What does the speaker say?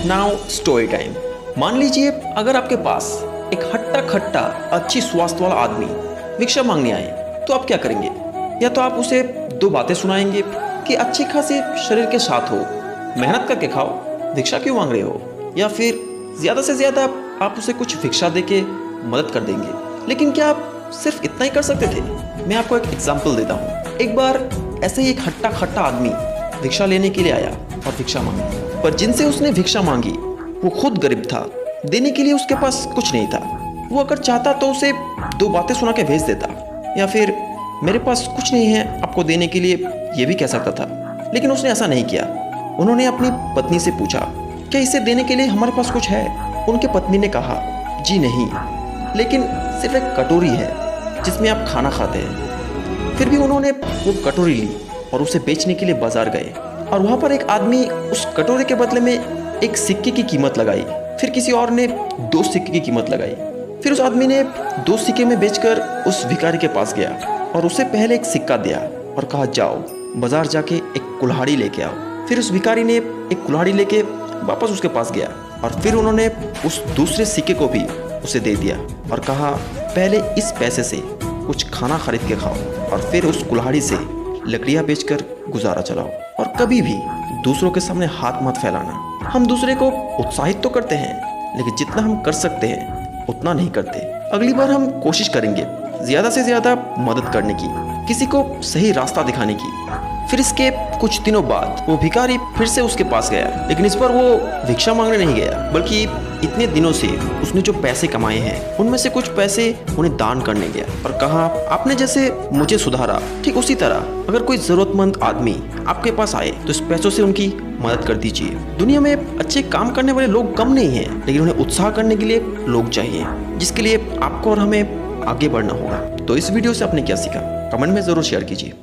Now story time. मान लीजिए अगर आपके पास एक हट्टा खट्टा अच्छी स्वास्थ्य वाला आदमी भिक्षा मांगने आए तो आप क्या करेंगे? या तो आप उसे दो बातें सुनाएंगे कि अच्छे खासे शरीर के साथ हो, मेहनत करके खाओ, भिक्षा क्यों मांग रहे हो, या फिर ज़्यादा से ज़्यादा आप उसे कुछ भिक्षा दे के मदद कर देंगे। लेकिन क्या आप सिर्फ इतना ही कर सकते थे? मैं आपको एक एग्जाम्पल देता हूँ। एक बार ऐसे ही एक हट्टा खट्टा आदमी भिक्षा लेने के लिए आया और भिक्षा मांगी, पर जिनसे उसने भिक्षा मांगी वो खुद गरीब था, देने के लिए उसके पास कुछ नहीं था। वो अगर चाहता तो उसे दो बातें सुना के भेज देता, या फिर मेरे पास कुछ नहीं है आपको देने के लिए ये भी कह सकता था। लेकिन उसने ऐसा नहीं किया। उन्होंने अपनी पत्नी से पूछा, क्या इसे देने के लिए हमारे पास कुछ है? उनकी पत्नी ने कहा, जी नहीं, लेकिन सिर्फ एक कटोरी है जिसमें आप खाना खाते हैं। फिर भी उन्होंने वो कटोरी ली और उसे बेचने के लिए बाजार गए, और वहाँ पर एक आदमी उस कटोरे के बदले में एक सिक्के की कीमत लगाई। फिर किसी और ने 2 सिक्के की कीमत लगाई। फिर उस आदमी ने 2 सिक्के में बेचकर उस भिखारी के पास गया और उसे पहले एक सिक्का दिया और कहा, जाओ बाजार जाके एक कुल्हाड़ी लेके आओ। फिर उस भिखारी ने एक कुल्हाड़ी लेके वापस उसके पास गया और फिर उन्होंने उस दूसरे सिक्के को भी उसे दे दिया और कहा, पहले इस पैसे से कुछ खाना खरीद के खाओ और फिर उस कुल्हाड़ी से लकड़ियाँ बेचकर गुजारा चलाओ। और कभी भी दूसरों के सामने हाथ मत फैलाना। हम दूसरे को उत्साहित तो करते हैं, लेकिन जितना हम कर सकते हैं उतना नहीं करते। अगली बार हम कोशिश करेंगे ज़्यादा से ज़्यादा मदद करने की, किसी को सही रास्ता दिखाने की। फिर इसके कुछ दिनों बाद वो भिखारी फिर से उसके पास गया, लेकिन इस बार वो भिक्षा मांगने नहीं गया, बल्कि इतने दिनों से उसने जो पैसे कमाए हैं उनमें से कुछ पैसे उन्हें दान करने गया और कहा, आपने जैसे मुझे सुधारा, ठीक उसी तरह अगर कोई ज़रूरतमंद आदमी आपके पास आए तो इस पैसों से उनकी मदद कर दीजिए। दुनिया में अच्छे काम करने वाले लोग कम नहीं हैं, लेकिन उन्हें उत्साह करने के लिए लोग चाहिए, जिसके लिए आपको और हमें आगे बढ़ना होगा। तो इस वीडियो से आपने क्या सीखा, कमेंट में ज़रूर शेयर कीजिए।